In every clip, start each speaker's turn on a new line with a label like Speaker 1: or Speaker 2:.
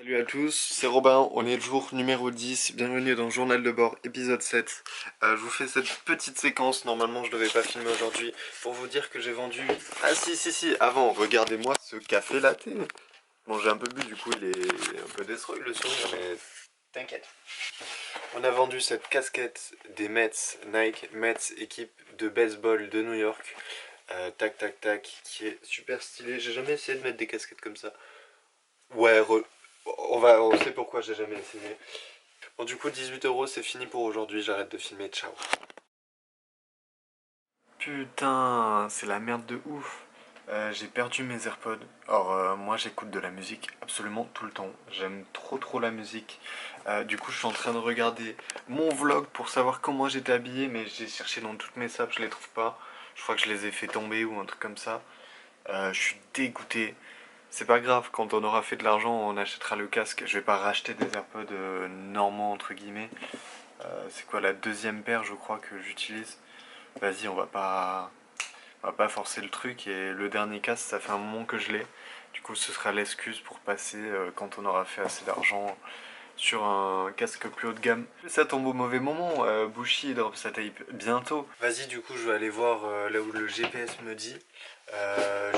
Speaker 1: Salut à tous, c'est Robin, on est le jour numéro 10, bienvenue dans Journal de bord, épisode 7. Je vous fais cette petite séquence, normalement je devais pas filmer aujourd'hui, pour vous dire que j'ai vendu... Ah si, avant, regardez-moi ce café latte. Bon, j'ai un peu bu, du coup il est un peu destroy le sourire, mais t'inquiète. On a vendu cette casquette des Mets, Nike Mets, équipe de baseball de New York. Tac, qui est super stylée, j'ai jamais essayé de mettre des casquettes comme ça. Ouais, on sait pourquoi j'ai jamais essayé. Bon, du coup, 18 € c'est fini pour aujourd'hui, j'arrête de filmer, ciao. Putain, c'est la merde de ouf. J'ai perdu mes AirPods. Or, moi j'écoute de la musique absolument tout le temps. J'aime trop la musique. Du coup, je suis en train de regarder mon vlog pour savoir comment j'étais habillé, mais j'ai cherché dans toutes mes saps, je les trouve pas. Je crois que je les ai fait tomber ou un truc comme ça. Je suis dégoûté. C'est pas grave, quand on aura fait de l'argent, on achètera le casque. Je vais pas racheter des AirPods normaux, entre guillemets. C'est quoi la deuxième paire, je crois, que j'utilise. Vas-y, on va pas forcer le truc. Et le dernier casque, ça fait un moment que je l'ai. Du coup, ce sera l'excuse pour passer, quand on aura fait assez d'argent, sur un casque plus haut de gamme. Ça tombe au mauvais moment, Bushi drop sa tape bientôt. Vas-y, du coup, je vais aller voir là où le GPS me dit.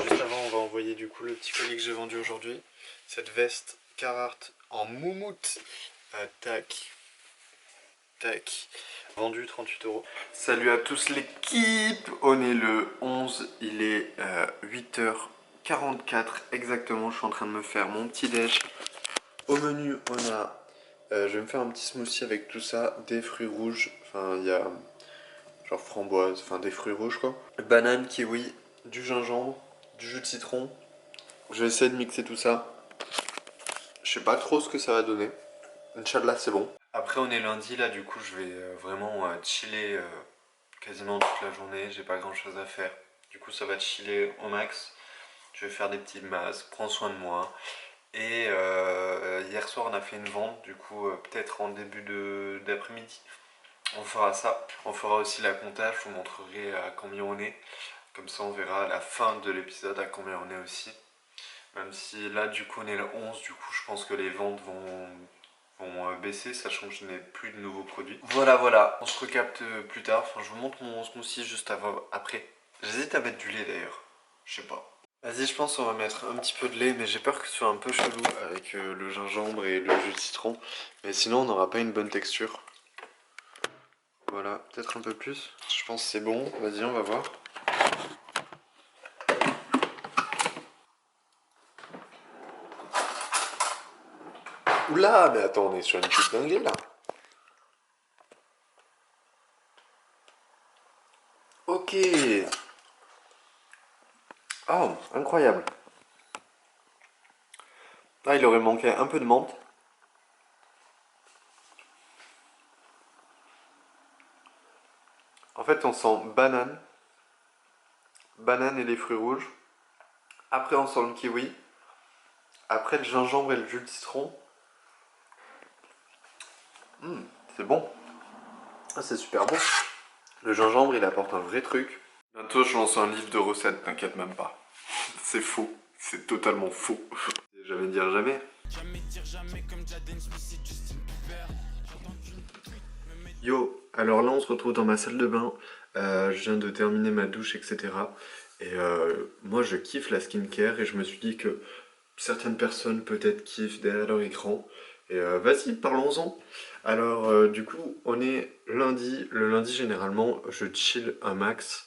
Speaker 1: Juste avant, on va envoyer du coup le petit colis que j'ai vendu aujourd'hui. Cette veste Carhartt en moumoute. Tac, vendu 38 €. Salut à tous l'équipe, on est le 11, il est 8h44 exactement, je suis en train de me faire mon petit déj. Au menu, on a, je vais me faire un petit smoothie avec tout ça, des fruits rouges, enfin il y a genre framboise, enfin des fruits rouges quoi. Banane, kiwi, du gingembre, du jus de citron. Je vais essayer de mixer tout ça. Je sais pas trop ce que ça va donner. Inch'Allah, c'est bon. Après, on est lundi là, du coup, je vais vraiment chiller quasiment toute la journée. J'ai pas grand chose à faire. Du coup, ça va chiller au max. Je vais faire des petites masses, prends soin de moi. Et hier soir, on a fait une vente, du coup, peut-être en début d'après-midi. On fera ça. On fera aussi la compta, je vous montrerai à combien on est. Comme ça, on verra à la fin de l'épisode à combien on est aussi. Même si là, du coup, on est le 11, du coup, je pense que les ventes vont baisser, sachant que je n'ai plus de nouveaux produits. Voilà, on se recapte plus tard. Enfin, je vous montre mon smoothie juste après. J'hésite à mettre du lait d'ailleurs. Je sais pas. Vas-y, je pense qu'on va mettre un petit peu de lait, mais j'ai peur que ce soit un peu chelou avec le gingembre et le jus de citron. Mais sinon, on n'aura pas une bonne texture. Voilà, peut-être un peu plus. Je pense que c'est bon. Vas-y, on va voir. Oula, mais attends, on est sur une petite dinguerie là. Ok. Oh, incroyable. Ah, il aurait manqué un peu de menthe. En fait, on sent banane et les fruits rouges. Après, on sent le kiwi. Après, le gingembre et le jus de citron. C'est bon. Ah, c'est super bon. Le gingembre, il apporte un vrai truc. Bientôt, je lance un livre de recettes, t'inquiète même pas. C'est faux. C'est totalement faux. Jamais dire jamais. Yo, alors là on se retrouve dans ma salle de bain, je viens de terminer ma douche etc. Et moi je kiffe la skincare et je me suis dit que certaines personnes peut-être kiffent derrière leur écran. Et vas-y, parlons-en. Alors du coup on est lundi, le lundi généralement je chill un max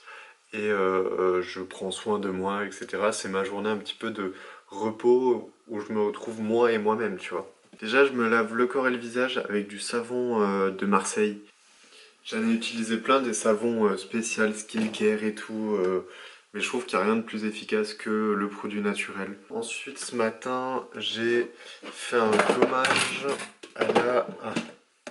Speaker 1: et je prends soin de moi etc. C'est ma journée un petit peu de repos où je me retrouve moi et moi-même tu vois. Déjà, je me lave le corps et le visage avec du savon de Marseille. J'en ai utilisé plein des savons spécial skincare et tout, mais je trouve qu'il n'y a rien de plus efficace que le produit naturel. Ensuite, ce matin, j'ai fait un gommage à la... Ah,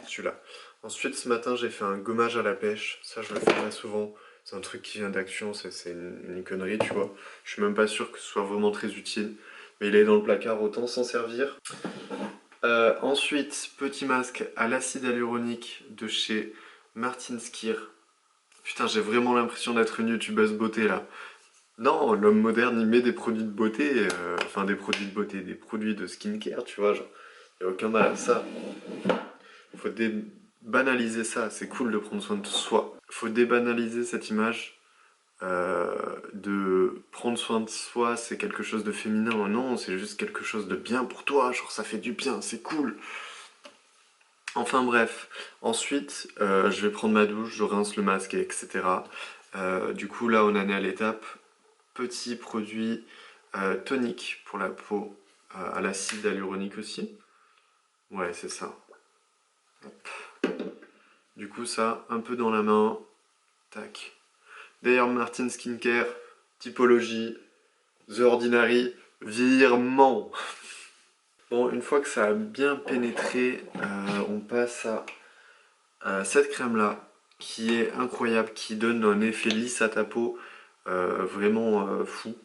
Speaker 1: celui-là. Ensuite, ce matin, j'ai fait un gommage à la pêche. Ça, je le fais pas souvent. C'est un truc qui vient d'Action, c'est une connerie, tu vois. Je suis même pas sûr que ce soit vraiment très utile. Mais il est dans le placard, autant s'en servir. Ensuite, petit masque à l'acide hyaluronique de chez Martin Skir. Putain, j'ai vraiment l'impression d'être une youtubeuse beauté là. Non, l'homme moderne il met des produits de beauté, enfin des produits de beauté, des produits de skincare, tu vois, genre. Il n'y a aucun mal à ça. Il faut débanaliser ça, c'est cool de prendre soin de soi. Il faut débanaliser cette image de prendre soin de soi, c'est quelque chose de féminin. Non, c'est juste quelque chose de bien pour toi, genre ça fait du bien, c'est cool. Enfin bref, ensuite je vais prendre ma douche, je rince le masque, etc. Du coup là on en est à l'étape petit produit tonique pour la peau, à l'acide hyaluronique aussi. Ouais, c'est ça. Hop. Du coup ça, un peu dans la main, tac. D'ailleurs Martin Skincare, typologie, The Ordinary, virement. Bon, une fois que ça a bien pénétré, on passe cette crème là, qui est incroyable, qui donne un effet lisse à ta peau, vraiment fou,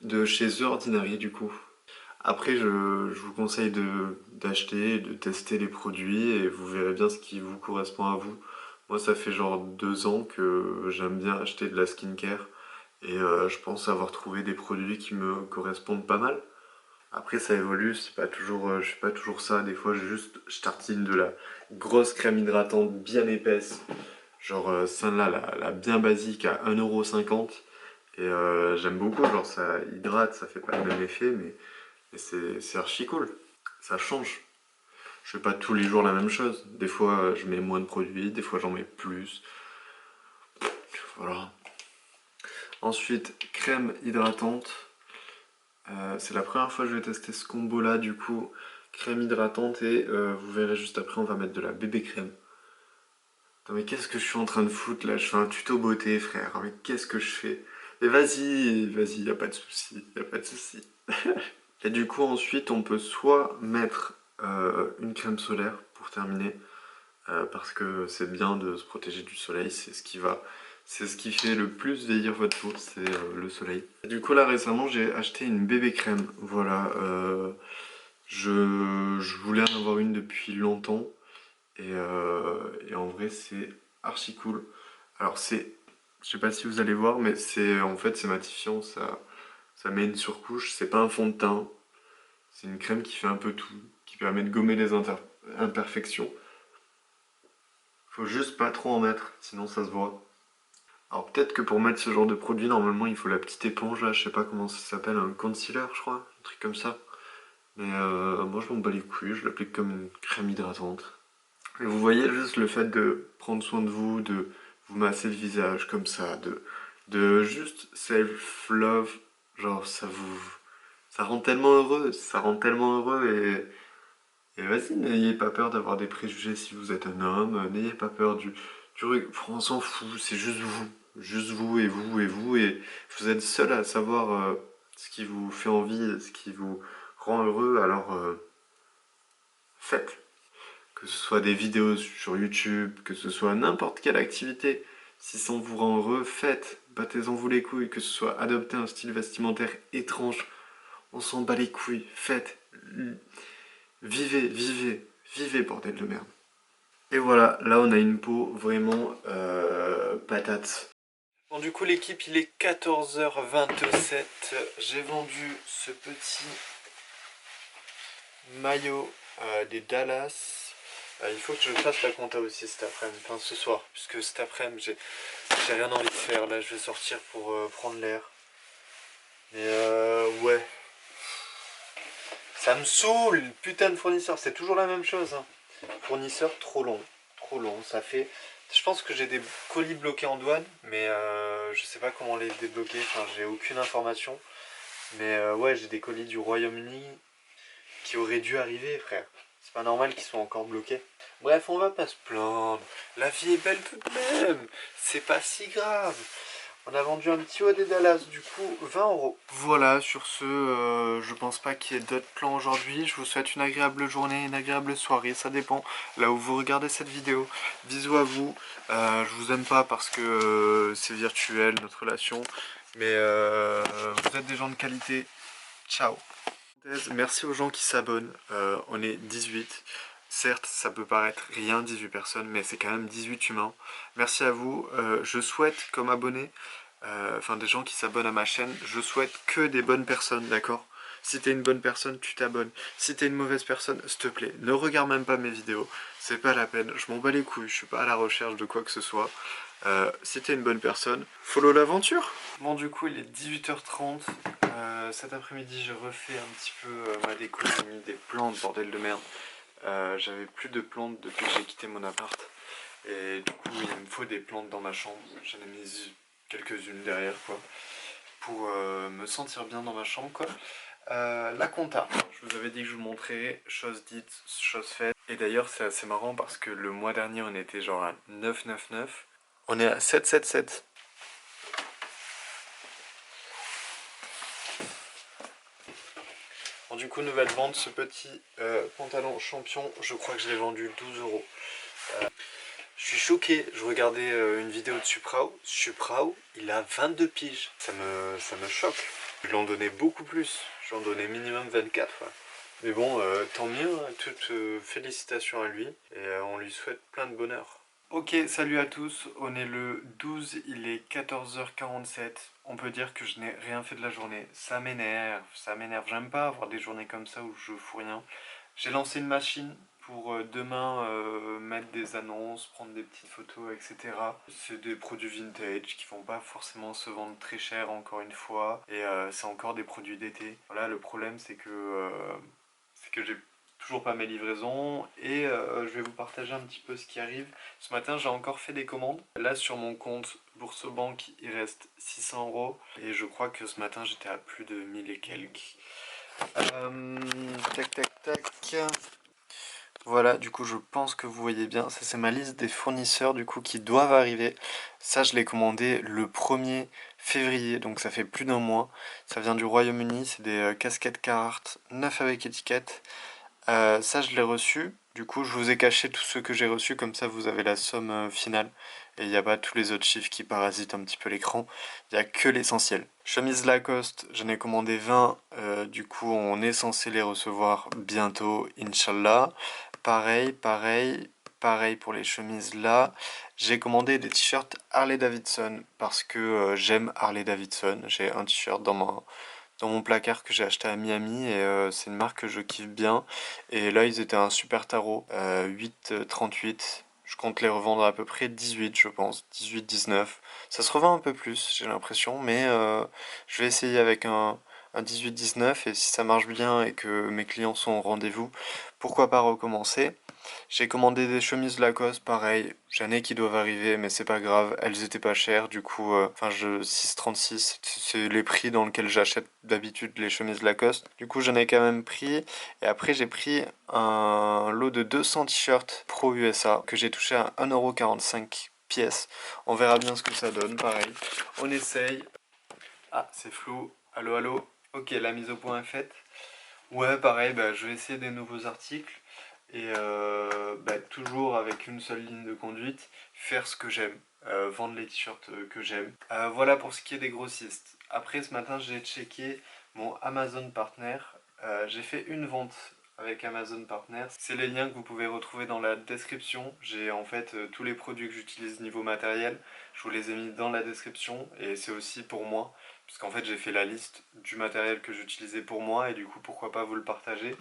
Speaker 1: de chez The Ordinary du coup. Après, je vous conseille d'acheter, de tester les produits et vous verrez bien ce qui vous correspond à vous. Moi, ça fait genre 2 ans que j'aime bien acheter de la skincare et je pense avoir trouvé des produits qui me correspondent pas mal. Après, ça évolue, c'est pas toujours, je fais pas toujours ça. Des fois, je tartine de la grosse crème hydratante bien épaisse, genre celle-là, la bien basique à 1,50 € et j'aime beaucoup, genre ça hydrate, ça fait pas le même effet, mais c'est archi cool. Ça change. Je fais pas tous les jours la même chose. Des fois, je mets moins de produits, des fois, j'en mets plus. Voilà. Ensuite, crème hydratante. C'est la première fois que je vais tester ce combo-là, du coup. Crème hydratante et vous verrez juste après, on va mettre de la bébé crème. Attends, mais qu'est-ce que je suis en train de foutre là? Je fais un tuto beauté, frère. Mais qu'est-ce que je fais? Mais vas-y, y a pas de souci, y a pas de souci. Et du coup, ensuite, on peut soit mettre une crème solaire pour terminer, parce que c'est bien de se protéger du soleil, c'est ce qui fait le plus vieillir votre peau, c'est le soleil. Et du coup, là récemment, j'ai acheté une bébé crème. Voilà, je voulais en avoir une depuis longtemps, et en vrai, c'est archi cool. Alors, je sais pas si vous allez voir, mais en fait, c'est matifiant, ça met une surcouche, c'est pas un fond de teint. C'est une crème qui fait un peu tout, qui permet de gommer les imperfections. Faut juste pas trop en mettre, sinon ça se voit. Alors peut-être que pour mettre ce genre de produit, normalement il faut la petite éponge là, je sais pas comment ça s'appelle, un concealer je crois, un truc comme ça. Mais moi je m'en bats les couilles, je l'applique comme une crème hydratante. Et vous voyez juste le fait de prendre soin de vous, de vous masser le visage comme ça, de juste self-love, genre ça rend tellement heureux, ça rend tellement heureux et vas-y, n'ayez pas peur d'avoir des préjugés si vous êtes un homme, n'ayez pas peur on s'en fout, c'est juste vous. Juste vous et vous et vous, et vous êtes seul à savoir ce qui vous fait envie, ce qui vous rend heureux, alors faites. Que ce soit des vidéos sur YouTube, que ce soit n'importe quelle activité, si ça vous rend heureux, faites. Battez-en vous les couilles, que ce soit adopter un style vestimentaire étrange, on s'en bat les couilles, faites. Vivez, vivez, vivez, bordel de merde. Et voilà, là on a une peau vraiment patate. Bon du coup l'équipe il est 14h27, j'ai vendu ce petit maillot des Dallas. Il faut que je fasse la compta aussi cet après-midi, enfin ce soir, puisque cet après-midi j'ai rien envie de faire, là je vais sortir pour prendre l'air. Mais ouais, ça me saoule, putain de fournisseur, c'est toujours la même chose. Hein. Fournisseur trop long, ça fait... Je pense que j'ai des colis bloqués en douane, mais je sais pas comment les débloquer, enfin j'ai aucune information. Mais ouais, j'ai des colis du Royaume-Uni qui auraient dû arriver, frère. C'est pas normal qu'ils soient encore bloqués. Bref, on va pas se plaindre. La vie est belle tout de même. C'est pas si grave. On a vendu un petit haut des Dallas, du coup 20 €. Voilà, sur ce, je pense pas qu'il y ait d'autres plans aujourd'hui. Je vous souhaite une agréable journée, une agréable soirée, ça dépend là où vous regardez cette vidéo. Bisous à vous. Je vous aime pas parce que c'est virtuel notre relation, mais vous êtes des gens de qualité. Ciao. Merci aux gens qui s'abonnent. On est 18. Certes, ça peut paraître rien, 18 personnes, mais c'est quand même 18 humains. Merci à vous. Je souhaite, comme abonné, enfin des gens qui s'abonnent à ma chaîne, je souhaite que des bonnes personnes, d'accord? Si t'es une bonne personne, tu t'abonnes. Si t'es une mauvaise personne, s'il te plaît, ne regarde même pas mes vidéos. C'est pas la peine, je m'en bats les couilles, je suis pas à la recherche de quoi que ce soit. Si t'es une bonne personne, follow l'aventure. Bon, du coup, il est 18h30. Cet après-midi, j'ai refait un petit peu ma déco, j'ai mis des plantes, bordel de merde. J'avais plus de plantes depuis que j'ai quitté mon appart. Et du coup, il me faut des plantes dans ma chambre. J'en ai mis quelques-unes derrière, quoi. Pour me sentir bien dans ma chambre, quoi. La compta, je vous avais dit que je vous montrais, chose dite, chose faite. Et d'ailleurs c'est assez marrant parce que le mois dernier on était genre à 999, on est à 777. Bon, du coup nouvelle vente, ce petit pantalon champion, je crois que je l'ai vendu 12 euros. Je suis choqué, je regardais une vidéo de Suprao, il a 22 piges, ça me choque. Je lui en donnais beaucoup plus, je lui en donnais minimum 24. Ouais. Mais bon, tant mieux, hein, toutes félicitations à lui, et on lui souhaite plein de bonheur. Ok, salut à tous, on est le 12, il est 14h47, on peut dire que je n'ai rien fait de la journée, ça m'énerve, j'aime pas avoir des journées comme ça où je fous rien. J'ai lancé une machine pour demain mettre des annonces, prendre des petites photos, etc. C'est des produits vintage qui vont pas forcément se vendre très cher encore une fois, et c'est encore des produits d'été. Voilà, le problème c'est que j'ai toujours pas mes livraisons, et je vais vous partager un petit peu ce qui arrive. Ce matin j'ai encore fait des commandes. Là sur mon compte Bourse-Banque il reste 600 euros, et je crois que ce matin j'étais à plus de 1000 et quelques. Tac tac tac. Voilà, du coup je pense que vous voyez bien, ça c'est ma liste des fournisseurs du coup qui doivent arriver. Ça je l'ai commandé le 1er février, donc ça fait plus d'un mois. Ça vient du Royaume-Uni, c'est des casquettes Carhartt, 9 avec étiquette. Ça je l'ai reçu, du coup je vous ai caché tous ceux que j'ai reçus, comme ça vous avez la somme finale. Et il n'y a pas tous les autres chiffres qui parasitent un petit peu l'écran, il n'y a que l'essentiel. Chemise Lacoste, j'en ai commandé 20, du coup on est censé les recevoir bientôt, Inch'Allah. Pareil pour les chemises là. J'ai commandé des t-shirts Harley Davidson parce que j'aime Harley Davidson. J'ai un t-shirt dans mon placard que j'ai acheté à Miami, et c'est une marque que je kiffe bien. Et là ils étaient un super tarot, 8,38. Je compte les revendre à peu près 18 je pense, 18-19. Ça se revend un peu plus j'ai l'impression, mais je vais essayer avec un 18-19, et si ça marche bien et que mes clients sont au rendez-vous, pourquoi pas recommencer. J'ai commandé des chemises Lacoste, pareil, j'en ai qui doivent arriver, mais c'est pas grave, elles étaient pas chères, du coup, 6,36, c'est les prix dans lesquels j'achète d'habitude les chemises Lacoste. Du coup, j'en ai quand même pris, et après j'ai pris un lot de 200 t-shirts Pro USA, que j'ai touché à 1,45€ pièce. On verra bien ce que ça donne, pareil. On essaye. Ah, c'est flou. Allô, allô. Ok, la mise au point est faite. Ouais, pareil, bah, je vais essayer des nouveaux articles. Et toujours avec une seule ligne de conduite, faire ce que j'aime, vendre les t-shirts que j'aime. Voilà pour ce qui est des grossistes. Après ce matin j'ai checké mon Amazon Partner, j'ai fait une vente avec Amazon Partner. C'est les liens que vous pouvez retrouver dans la description. J'ai en fait tous les produits que j'utilise niveau matériel, je vous les ai mis dans la description, et c'est aussi pour moi, puisqu'en fait j'ai fait la liste du matériel que j'utilisais pour moi, et du coup pourquoi pas vous le partager.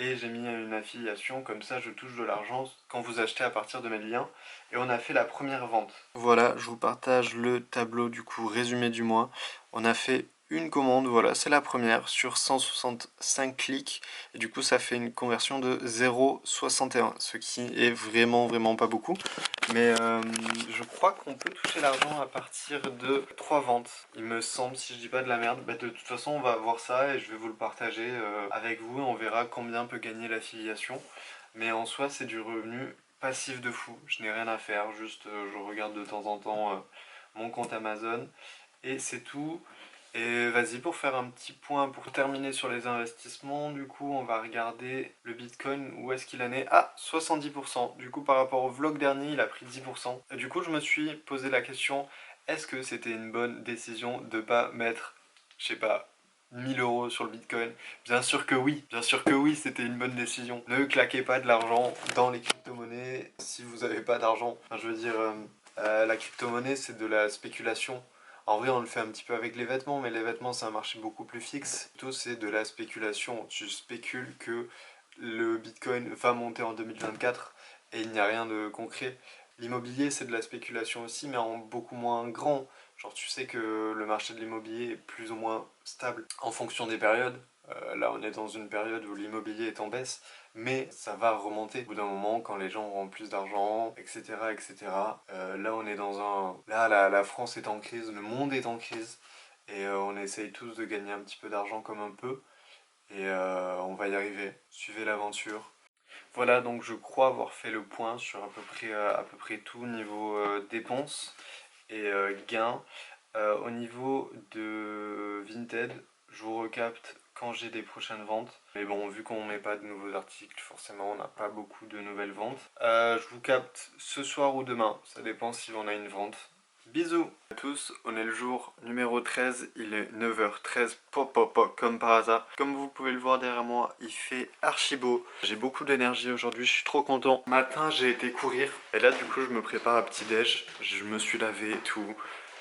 Speaker 1: Et j'ai mis une affiliation, comme ça je touche de l'argent quand vous achetez à partir de mes liens. Et on a fait la première vente. Voilà, je vous partage le tableau du coup résumé du mois. On a fait une commande, voilà, c'est la première, sur 165 clics. Et du coup ça fait une conversion de 0,61, ce qui est vraiment pas beaucoup. Mais je crois qu'on peut toucher l'argent à partir de 3 ventes, il me semble, si je dis pas de la merde. Bah, de toute façon on va voir ça, et je vais vous le partager avec vous, et on verra combien peut gagner l'affiliation. Mais en soi c'est du revenu passif de fou, je n'ai rien à faire, juste je regarde de temps en temps mon compte Amazon, et c'est tout. Et vas-y, pour faire un petit point, pour terminer sur les investissements, du coup on va regarder le Bitcoin, où est-ce qu'il en est? Ah, 70%, du coup par rapport au vlog dernier il a pris 10%. Et du coup je me suis posé la question, est-ce que c'était une bonne décision de pas mettre, je sais pas, 1000 euros sur le Bitcoin? Bien sûr que oui, c'était une bonne décision. Ne claquez pas de l'argent dans les crypto-monnaies si vous n'avez pas d'argent. Enfin, je veux dire, la crypto-monnaie c'est de la spéculation. En vrai on le fait un petit peu avec les vêtements, mais les vêtements c'est un marché beaucoup plus fixe. Tout c'est de la spéculation, tu spécules que le Bitcoin va monter en 2024 et il n'y a rien de concret. L'immobilier c'est de la spéculation aussi, mais en beaucoup moins grand. Genre tu sais que le marché de l'immobilier est plus ou moins stable en fonction des périodes. Là on est dans une période où l'immobilier est en baisse, mais ça va remonter au bout d'un moment quand les gens auront plus d'argent, etc. etc. Là on est dans un... Là la France est en crise, le monde est en crise, et on essaye tous de gagner un petit peu d'argent comme un peu, et on va y arriver. Suivez l'aventure. Voilà, donc je crois avoir fait le point sur à peu près tout niveau dépenses et gains. Au niveau de Vinted, je vous recapte quand j'ai des prochaines ventes. Mais bon, vu qu'on met pas de nouveaux articles, forcément on n'a pas beaucoup de nouvelles ventes. Je vous capte ce soir ou demain, ça dépend si on a une vente. Bisous à tous, on est le jour numéro 13, il est 9h13, pop pop pop, comme par hasard. Comme vous pouvez le voir derrière moi, il fait archi beau. J'ai beaucoup d'énergie aujourd'hui, je suis trop content. Matin, j'ai été courir, et là du coup je me prépare à petit déj. Je me suis lavé et tout.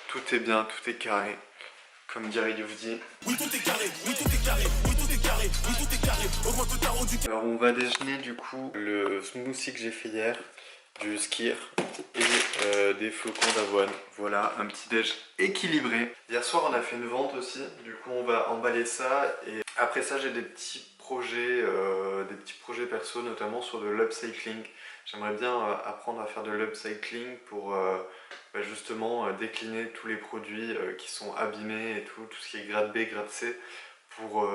Speaker 1: Tout est bien, tout est carré. Comme dirait Youvdi. Oui, tout est carré, oui, tout est carré, oui, tout est carré, oui, tout est carré. Augmente le tarot du... Alors, on va déjeuner du coup le smoothie que j'ai fait hier, du skyr et des flocons d'avoine. Voilà, un petit déj équilibré. Hier soir, on a fait une vente aussi. Du coup, on va emballer ça. Et après ça, j'ai des petits projets perso, notamment sur de l'upcycling. J'aimerais bien apprendre à faire de l'upcycling pour justement décliner tous les produits qui sont abîmés et tout ce qui est grade B, grade C, pour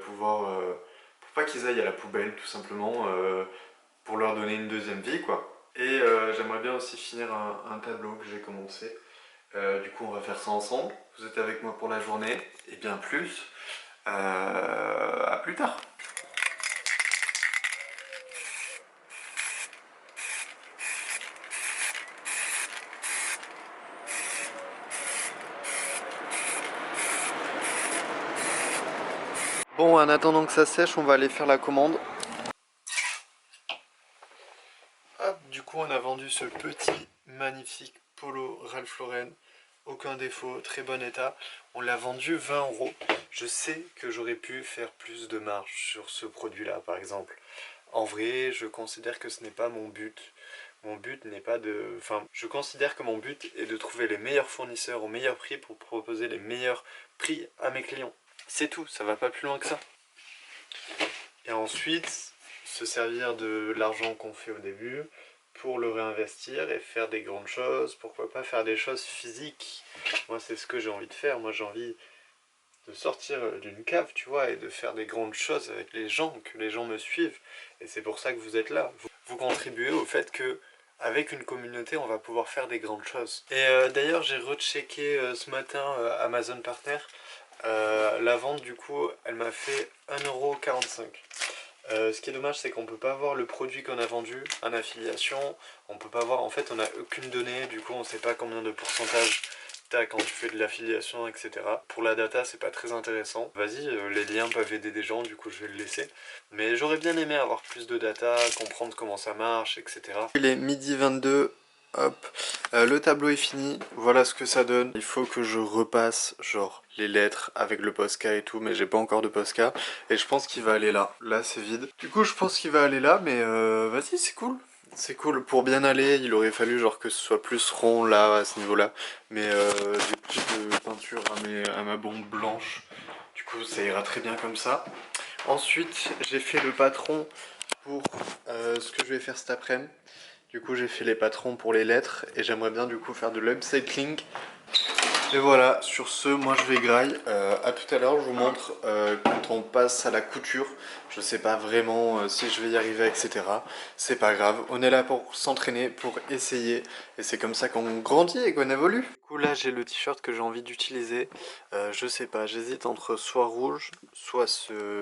Speaker 1: pouvoir, pour pas qu'ils aillent à la poubelle tout simplement, pour leur donner une deuxième vie quoi. Et j'aimerais bien aussi finir un tableau que j'ai commencé. Du coup on va faire ça ensemble. Vous êtes avec moi pour la journée et bien plus. À plus tard. Bon, en attendant que ça sèche, on va aller faire la commande. Hop, du coup, on a vendu ce petit, magnifique polo Ralph Lauren. Aucun défaut, très bon état. On l'a vendu 20 €. Je sais que j'aurais pu faire plus de marge sur ce produit-là, par exemple. En vrai, je considère que ce n'est pas mon but. Mon but n'est pas de... Enfin, je considère que mon but est de trouver les meilleurs fournisseurs au meilleur prix pour proposer les meilleurs prix à mes clients. C'est tout, ça va pas plus loin que ça. Et ensuite, se servir de l'argent qu'on fait au début pour le réinvestir et faire des grandes choses. Pourquoi pas faire des choses physiques? Moi, c'est ce que j'ai envie de faire. Moi, j'ai envie de sortir d'une cave, tu vois, et de faire des grandes choses avec les gens, que les gens me suivent. Et c'est pour ça que vous êtes là. Vous contribuez au fait que avec une communauté, on va pouvoir faire des grandes choses. Et d'ailleurs, j'ai rechecké ce matin Amazon Partner. La vente, du coup, elle m'a fait 1,45 €. Ce qui est dommage, c'est qu'on peut pas voir le produit qu'on a vendu en affiliation. On peut pas voir, en fait, on n'a aucune donnée. Du coup, on sait pas combien de pourcentage t'as quand tu fais de l'affiliation, etc. Pour la data, c'est pas très intéressant. Vas-y, les liens peuvent aider des gens, du coup, je vais le laisser. Mais j'aurais bien aimé avoir plus de data, comprendre comment ça marche, etc. Il est midi 22. Hop, le tableau est fini, voilà ce que ça donne. Il faut que je repasse genre les lettres avec le Posca et tout, mais j'ai pas encore de Posca. Et je pense qu'il va aller là, là c'est vide. Du coup je pense qu'il va aller là, mais vas-y c'est cool. C'est cool, pour bien aller, il aurait fallu genre que ce soit plus rond là, à ce niveau-là. Mais des petites peintures à ma bombe blanche. Du coup ça ira très bien comme ça. Ensuite j'ai fait le patron pour ce que je vais faire cet après-midi. Du coup j'ai fait les patrons pour les lettres et j'aimerais bien du coup faire de l'upcycling. Et voilà, sur ce, moi je vais graille. À tout à l'heure, je vous montre quand on passe à la couture. Je sais pas vraiment si je vais y arriver, etc. C'est pas grave, on est là pour s'entraîner, pour essayer. Et c'est comme ça qu'on grandit et qu'on évolue. Du coup là j'ai le t-shirt que j'ai envie d'utiliser. Je sais pas, j'hésite entre soit rouge, soit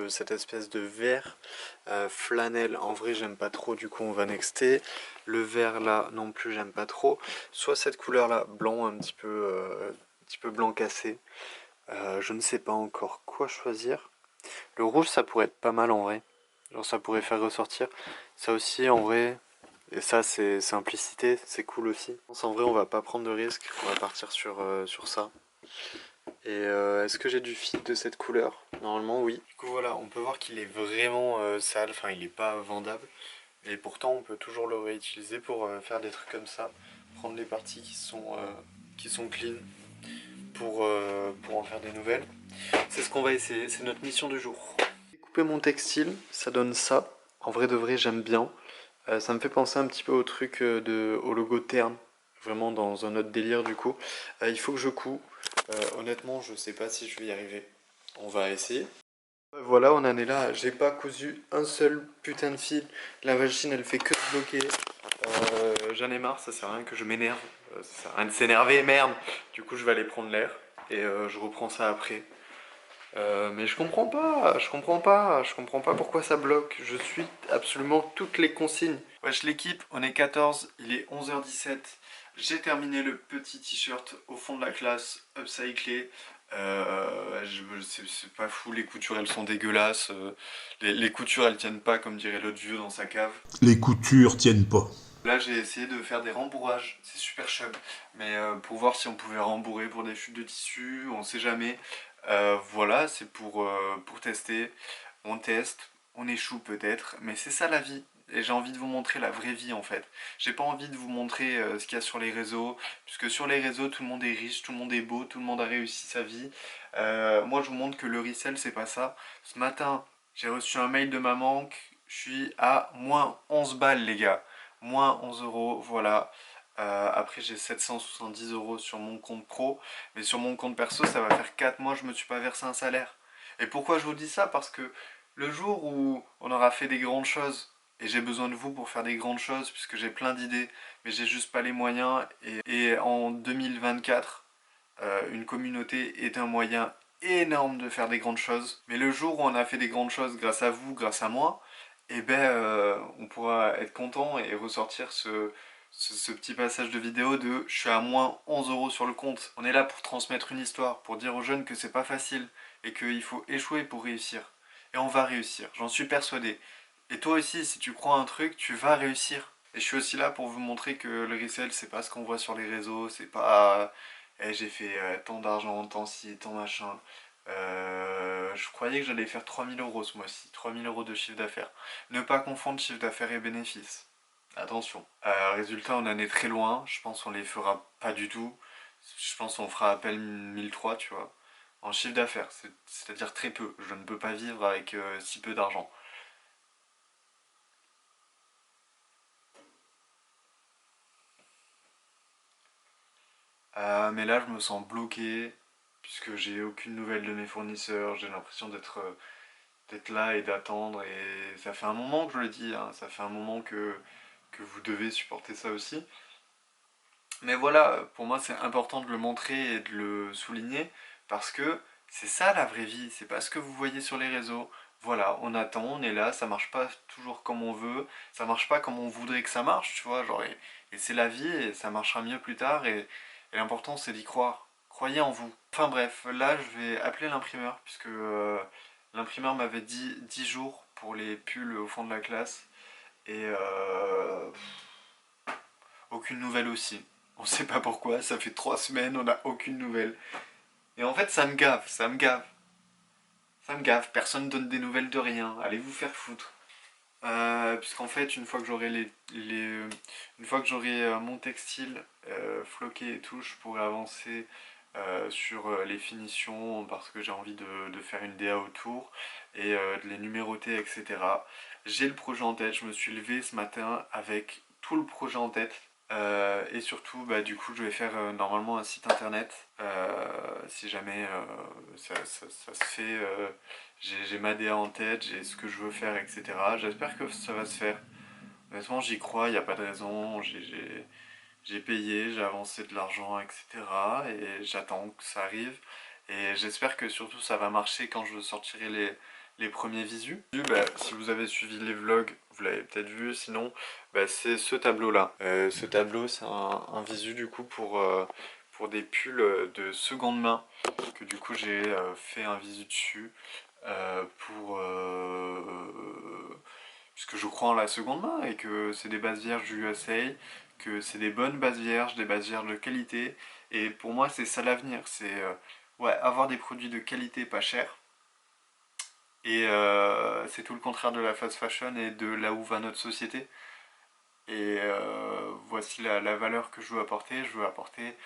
Speaker 1: cette espèce de vert flanelle. En vrai j'aime pas trop, du coup on va nexter. Le vert là non plus j'aime pas trop. Soit cette couleur là, blanc un petit peu blanc cassé. Je ne sais pas encore quoi choisir. Le rouge ça pourrait être pas mal en vrai. Genre ça pourrait faire ressortir. Ça aussi en vrai. Et ça c'est simplicité, c'est cool aussi. En vrai on va pas prendre de risque, on va partir sur ça. Et est-ce que j'ai du fil de cette couleur? Normalement oui. Du coup voilà, on peut voir qu'il est vraiment sale, enfin il n'est pas vendable. Et pourtant on peut toujours le réutiliser pour faire des trucs comme ça. Prendre les parties qui sont clean pour en faire des nouvelles. C'est ce qu'on va essayer, c'est notre mission du jour. Découper mon textile, ça donne ça. En vrai de vrai j'aime bien. Ça me fait penser un petit peu au truc au logo Terne. Vraiment dans un autre délire du coup. Il faut que je couds. Honnêtement je sais pas si je vais y arriver. On va essayer. Voilà, on en est là. J'ai pas cousu un seul putain de fil. La machine, elle fait que se bloquer. J'en ai marre, ça sert à rien que je m'énerve. Ça sert à rien de s'énerver, merde. Du coup, je vais aller prendre l'air et je reprends ça après. Mais je comprends pas pourquoi ça bloque. Je suis absolument toutes les consignes. Wesh l'équipe, on est 14, il est 11h17. J'ai terminé le petit t-shirt au fond de la classe, upcyclé. C'est pas fou, les coutures elles sont dégueulasses. Les coutures elles tiennent pas comme dirait l'autre vieux dans sa cave.
Speaker 2: Les coutures tiennent pas.
Speaker 1: Là j'ai essayé de faire des rembourrages, c'est super chum, mais pour voir si on pouvait rembourrer pour des chutes de tissu, on sait jamais. Voilà, c'est pour tester, on teste, on échoue peut-être, mais c'est ça la vie. Et j'ai envie de vous montrer la vraie vie en fait. J'ai pas envie de vous montrer ce qu'il y a sur les réseaux, puisque sur les réseaux tout le monde est riche, tout le monde est beau, tout le monde a réussi sa vie. Moi je vous montre que le resell c'est pas ça. Ce matin j'ai reçu un mail de maman, je suis à moins 11 balles les gars. Moins 11 euros, voilà. Après j'ai 770 euros sur mon compte pro, mais sur mon compte perso ça va faire 4 mois que je me suis pas versé un salaire. Et pourquoi je vous dis ça? Parce que le jour où on aura fait des grandes choses, et j'ai besoin de vous pour faire des grandes choses, puisque j'ai plein d'idées, mais j'ai juste pas les moyens, et en 2024, une communauté est un moyen énorme de faire des grandes choses. Mais le jour où on a fait des grandes choses grâce à vous, grâce à moi, eh ben, on pourra être content et ressortir ce petit passage de vidéo de je suis à moins 11 euros sur le compte. On est là pour transmettre une histoire, pour dire aux jeunes que c'est pas facile et qu'il faut échouer pour réussir. Et on va réussir, j'en suis persuadé. Et toi aussi, si tu crois un truc, tu vas réussir. Et je suis aussi là pour vous montrer que le resell, c'est pas ce qu'on voit sur les réseaux, c'est pas j'ai fait tant d'argent, tant ci, tant machin. Je croyais que j'allais faire 3000 euros ce mois-ci, 3000 euros de chiffre d'affaires. Ne pas confondre chiffre d'affaires et bénéfices. Attention. Résultat, on en est très loin. Je pense qu'on les fera pas du tout. Je pense qu'on fera appel 1003, tu vois. En chiffre d'affaires, c'est-à-dire très peu. Je ne peux pas vivre avec si peu d'argent. Mais là, je me sens bloqué, puisque j'ai aucune nouvelle de mes fournisseurs. J'ai l'impression d'être là et d'attendre. Et ça fait un moment que je le dis, hein, ça fait un moment que vous devez supporter ça aussi. Mais voilà, pour moi c'est important de le montrer et de le souligner parce que c'est ça la vraie vie, c'est pas ce que vous voyez sur les réseaux. Voilà, on attend, on est là, ça marche pas toujours comme on veut, ça marche pas comme on voudrait que ça marche, tu vois, genre, et c'est la vie et ça marchera mieux plus tard et l'important c'est d'y croire. Croyez en vous. Enfin bref, là je vais appeler l'imprimeur puisque l'imprimeur m'avait dit 10 jours pour les pulls au fond de la classe et aucune nouvelle aussi. On sait pas pourquoi, ça fait 3 semaines, on n'a aucune nouvelle. Et en fait, ça me gave, ça me gave. Ça me gave, personne donne des nouvelles de rien. Allez vous faire foutre. Puisqu'en fait, une fois que j'aurai une fois que j'aurai mon textile floqué et tout, je pourrai avancer sur les finitions parce que j'ai envie de faire une DA autour et de les numéroter, etc. J'ai le projet en tête, je me suis levé ce matin avec tout le projet en tête. Et surtout, bah, du coup, je vais faire normalement un site internet. Si jamais ça se fait, j'ai ma DA en tête, j'ai ce que je veux faire, etc. J'espère que ça va se faire. Honnêtement, j'y crois, il n'y a pas de raison. J'ai payé, j'ai avancé de l'argent, etc. Et j'attends que ça arrive. Et j'espère que surtout ça va marcher quand je sortirai les premiers visus. Bah, si vous avez suivi les vlogs, vous l'avez peut-être vu, sinon bah, c'est ce tableau là. Ce tableau c'est un visu du coup pour des pulls de seconde main. Que du coup j'ai fait un visu dessus pour... puisque je crois en la seconde main et que c'est des bases vierges du USA, que c'est des bonnes bases vierges de qualité Et pour moi, c'est ça l'avenir. C'est ouais, avoir des produits de qualité pas chers. Et c'est tout le contraire de la fast fashion et de là où va notre société. Et voici la valeur que je veux apporter. Je veux apporter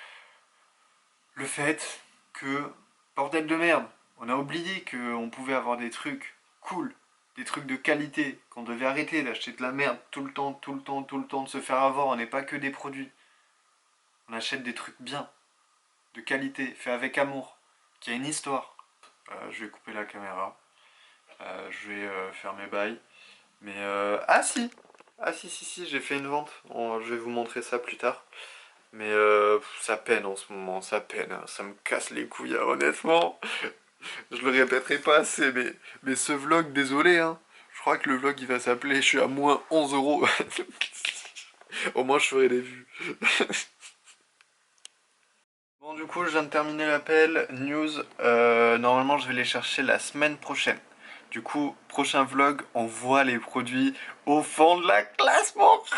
Speaker 1: le fait que, bordel de merde, on a oublié qu'on pouvait avoir des trucs cool, des trucs de qualité, qu'on devait arrêter d'acheter de la merde tout le temps, tout le temps, tout le temps, de se faire avoir. On n'est pas que des produits. On achète des trucs bien, de qualité, fait avec amour, qui a une histoire. Je vais couper la caméra. Je vais faire mes bails. Mais ah si! Ah si, j'ai fait une vente. Je vais vous montrer ça plus tard. Mais ça peine en ce moment, ça peine. Hein. Ça me casse les couilles, hein, honnêtement. Je le répéterai pas assez, mais ce vlog, désolé, hein. Je crois que le vlog il va s'appeler Je suis à moins 11 euros. Au moins je ferai des vues. Bon, du coup, je viens de terminer l'appel. News, normalement, je vais les chercher la semaine prochaine. Du coup, prochain vlog, on voit les produits au fond de la classe, mon rêve.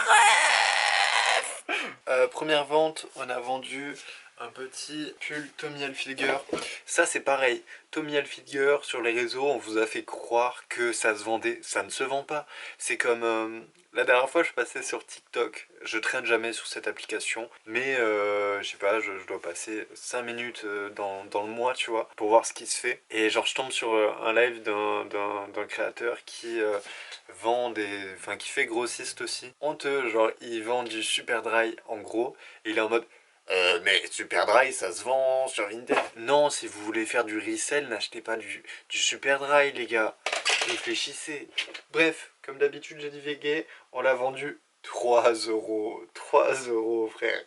Speaker 1: Première vente, on a vendu un petit pull Tommy Hilfiger. Ça, c'est pareil. Tommy Hilfiger, sur les réseaux, on vous a fait croire que ça se vendait. Ça ne se vend pas. C'est comme... la dernière fois, je passais sur TikTok. Je traîne jamais sur cette application. Mais, je sais pas, je dois passer 5 minutes dans le mois, tu vois, pour voir ce qui se fait. Et genre, je tombe sur un live d'un créateur qui vend des... Enfin, qui fait grossiste aussi. Honteux, genre, il vend du super dry, en gros. Et il est en mode... mais Super Dry, ça se vend sur Vinted. Non, si vous voulez faire du resell, n'achetez pas du Super Dry, les gars. Réfléchissez. Bref, comme d'habitude, j'ai divagué. On l'a vendu 3 euros. 3 euros, frère.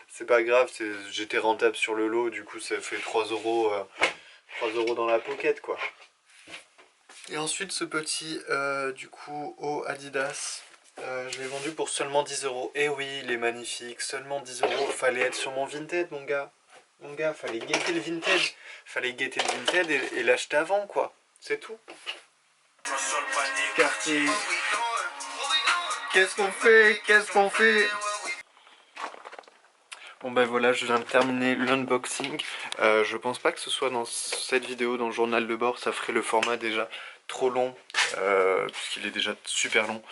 Speaker 1: C'est pas grave, j'étais rentable sur le lot, du coup, ça fait 3 euros, 3 euros dans la pocket, quoi. Et ensuite, ce petit, du coup, au Adidas. Je l'ai vendu pour seulement 10 euros. Et oui, il est magnifique. Seulement 10 euros. Fallait être sur mon Vinted, mon gars. Mon gars, fallait guetter le Vinted. Fallait guetter le Vinted et l'acheter avant, quoi. C'est tout. Quartier. Qu'est-ce qu'on fait? Qu'est-ce qu'on fait? Bon ben voilà, je viens de terminer l'unboxing. Je pense pas que ce soit dans cette vidéo, dans le journal de bord. Ça ferait le format déjà trop long. Puisqu'il est déjà super long.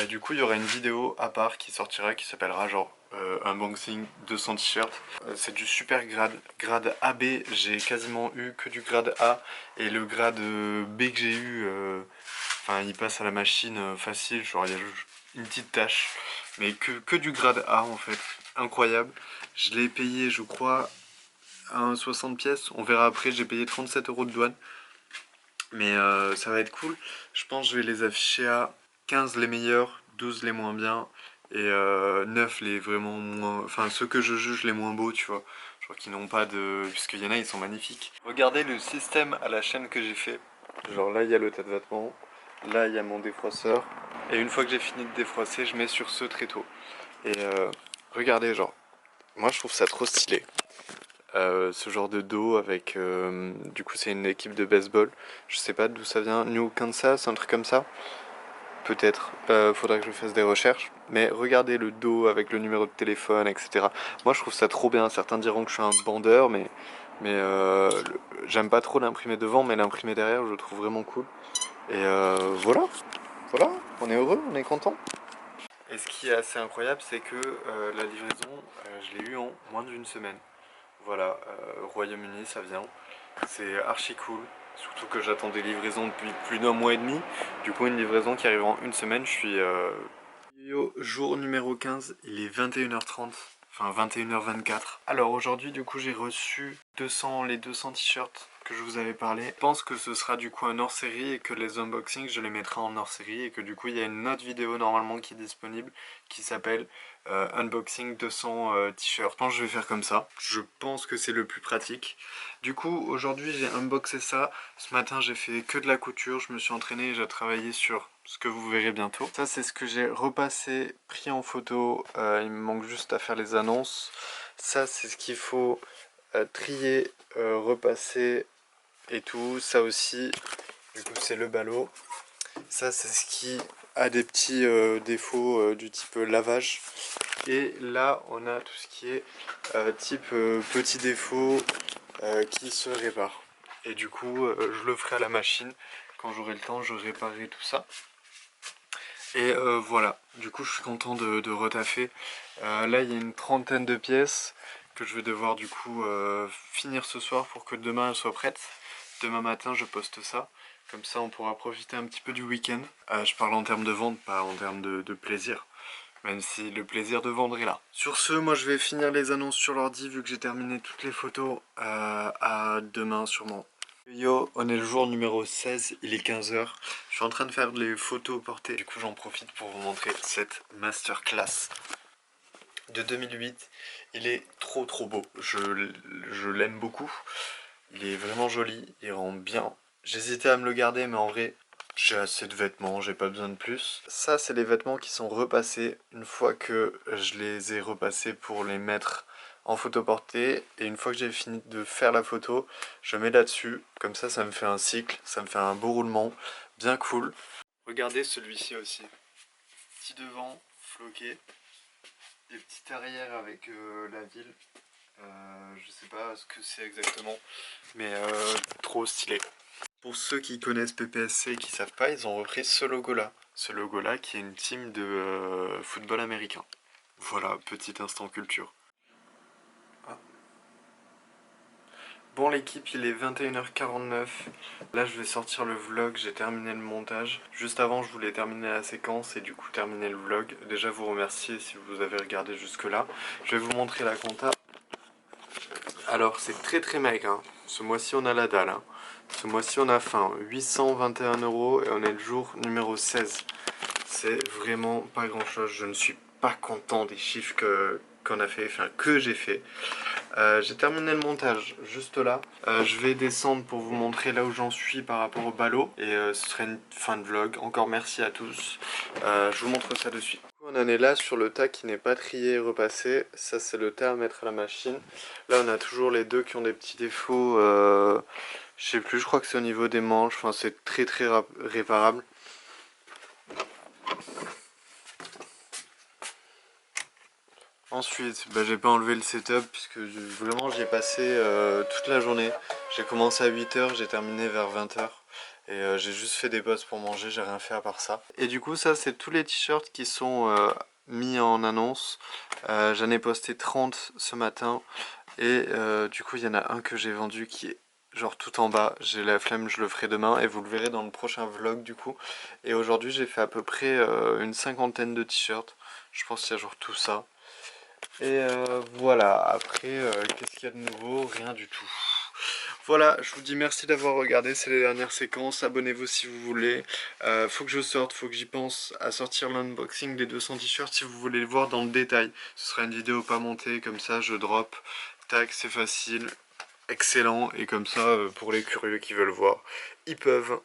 Speaker 1: Du coup, il y aura une vidéo à part qui sortira qui s'appellera genre unboxing 200 t-shirts. C'est du super grade AB. J'ai quasiment eu que du grade A. Et le grade B que j'ai eu, enfin, il passe à la machine facile. Genre, il y a une petite tache. Mais que du grade A en fait. Incroyable. Je l'ai payé, je crois, à 60 pièces. On verra après. J'ai payé 37 euros de douane. Mais ça va être cool. Je pense que je vais les afficher à 15 les meilleurs, 12 les moins bien et 9 les vraiment moins... Enfin ceux que je juge les moins beaux, tu vois. Genre qui n'ont pas de... Puisqu'il y en a, ils sont magnifiques. Regardez le système à la chaîne que j'ai fait. Genre là, il y a le tas de vêtements. Là, il y a mon défroisseur. Et une fois que j'ai fini de défroisser, je mets sur ce tréteau. Et regardez, genre, moi je trouve ça trop stylé. Ce genre de dos avec du coup c'est une équipe de baseball, je sais pas d'où ça vient, New Kansas, un truc comme ça, peut-être, faudra que je fasse des recherches, mais regardez le dos avec le numéro de téléphone, etc. Moi je trouve ça trop bien. Certains diront que je suis un bandeur, mais j'aime pas trop l'imprimer devant, mais l'imprimer derrière je le trouve vraiment cool. Et voilà, on est heureux, on est content. Et ce qui est assez incroyable, c'est que la livraison, je l'ai eu en moins d'une semaine. Voilà, Royaume-Uni, ça vient. C'est archi cool. Surtout que j'attends des livraisons depuis plus d'un mois et demi. Du coup, une livraison qui arrive en une semaine, je suis... Yo, jour numéro 15, il est 21h30. Enfin, 21h24. Alors aujourd'hui, du coup, j'ai reçu les 200 t-shirts que je vous avais parlé. Je pense que ce sera du coup un hors-série et que les unboxings, je les mettrai en hors-série. Et que du coup, il y a une autre vidéo normalement qui est disponible qui s'appelle unboxing 200 t-shirts. Je pense que je vais faire comme ça. Je pense que c'est le plus pratique. Du coup, aujourd'hui, j'ai unboxé ça. Ce matin, j'ai fait que de la couture. Je me suis entraîné et j'ai travaillé sur ce que vous verrez bientôt. Ça, c'est ce que j'ai repassé, pris en photo. Il me manque juste à faire les annonces. Ça, c'est ce qu'il faut trier, repasser et tout. Ça aussi, du coup, c'est le ballot. Ça, c'est ce qui a des petits défauts du type lavage. Et là on a tout ce qui est type petits défauts qui se réparent. Et du coup je le ferai à la machine. Quand j'aurai le temps je réparerai tout ça. Et voilà, du coup je suis content de retaffer. Là il y a une trentaine de pièces que je vais devoir du coup finir ce soir pour que demain elles soient prêtes. Demain matin je poste ça, comme ça on pourra profiter un petit peu du week-end. Je parle en termes de vente, pas en termes de plaisir, même si le plaisir de vendre est là. Sur ce, moi je vais finir les annonces sur l'ordi vu que j'ai terminé toutes les photos à demain sûrement. Yo, on est le jour numéro 16, il est 15 h. Je suis en train de faire les photos portées. Du coup, j'en profite pour vous montrer cette masterclass de 2008. Il est trop beau. Je l'aime beaucoup. Il est vraiment joli, il rend bien. J'hésitais à me le garder, mais en vrai, j'ai assez de vêtements, j'ai pas besoin de plus. Ça, c'est les vêtements qui sont repassés une fois que je les ai repassés pour les mettre en photo portée. Et une fois que j'ai fini de faire la photo, je mets là-dessus. Comme ça me fait un cycle, ça me fait un beau roulement, bien cool. Regardez celui-ci aussi. Petit devant, floqué. Des petits arrières avec la ville. Je sais pas ce que c'est exactement, mais trop stylé. Pour ceux qui connaissent PPSC et qui savent pas, ils ont repris ce logo là. Ce logo là qui est une team de football américain. Voilà, petit instant culture. Ah. Bon l'équipe, il est 21h49. Là je vais sortir le vlog, j'ai terminé le montage. Juste avant je voulais terminer la séquence et du coup terminer le vlog. Déjà vous remercier si vous avez regardé jusque là. Je vais vous montrer la compta. Alors c'est très maigre, hein. Ce mois-ci on a la dalle, hein. Ce mois-ci on a faim, 821 € et on est le jour numéro 16. C'est vraiment pas grand chose, je ne suis pas content des chiffres qu'on a fait, enfin que j'ai fait. J'ai terminé le montage juste là. Je vais descendre pour vous montrer là où j'en suis par rapport au ballot. Et ce serait une fin de vlog. Encore merci à tous. Je vous montre ça de suite. On en est là sur le tas qui n'est pas trié et repassé. Ça c'est le tas à mettre à la machine. Là on a toujours les deux qui ont des petits défauts. Je sais plus, je crois que c'est au niveau des manches. Enfin c'est très réparable. Ensuite, j'ai pas enlevé le setup puisque vraiment j'y ai passé toute la journée. J'ai commencé à 8 h, j'ai terminé vers 20 h. Et j'ai juste fait des pauses pour manger, j'ai rien fait à part ça. Et du coup ça c'est tous les t-shirts qui sont mis en annonce. J'en ai posté 30 ce matin. Et du coup il y en a un que j'ai vendu qui est genre tout en bas. J'ai la flemme, je le ferai demain et vous le verrez dans le prochain vlog du coup. Et aujourd'hui j'ai fait à peu près une cinquantaine de t-shirts. Je pense qu'il y a genre tout ça. Et voilà, après, qu'est-ce qu'il y a de nouveau? Rien du tout. Voilà, je vous dis merci d'avoir regardé, c'est les dernières séquences, abonnez-vous si vous voulez. Faut que je sorte, faut que j'y pense à sortir l'unboxing des 200 t-shirts si vous voulez le voir dans le détail. Ce sera une vidéo pas montée, comme ça je drop, tac, c'est facile, excellent, et comme ça, pour les curieux qui veulent voir, ils peuvent.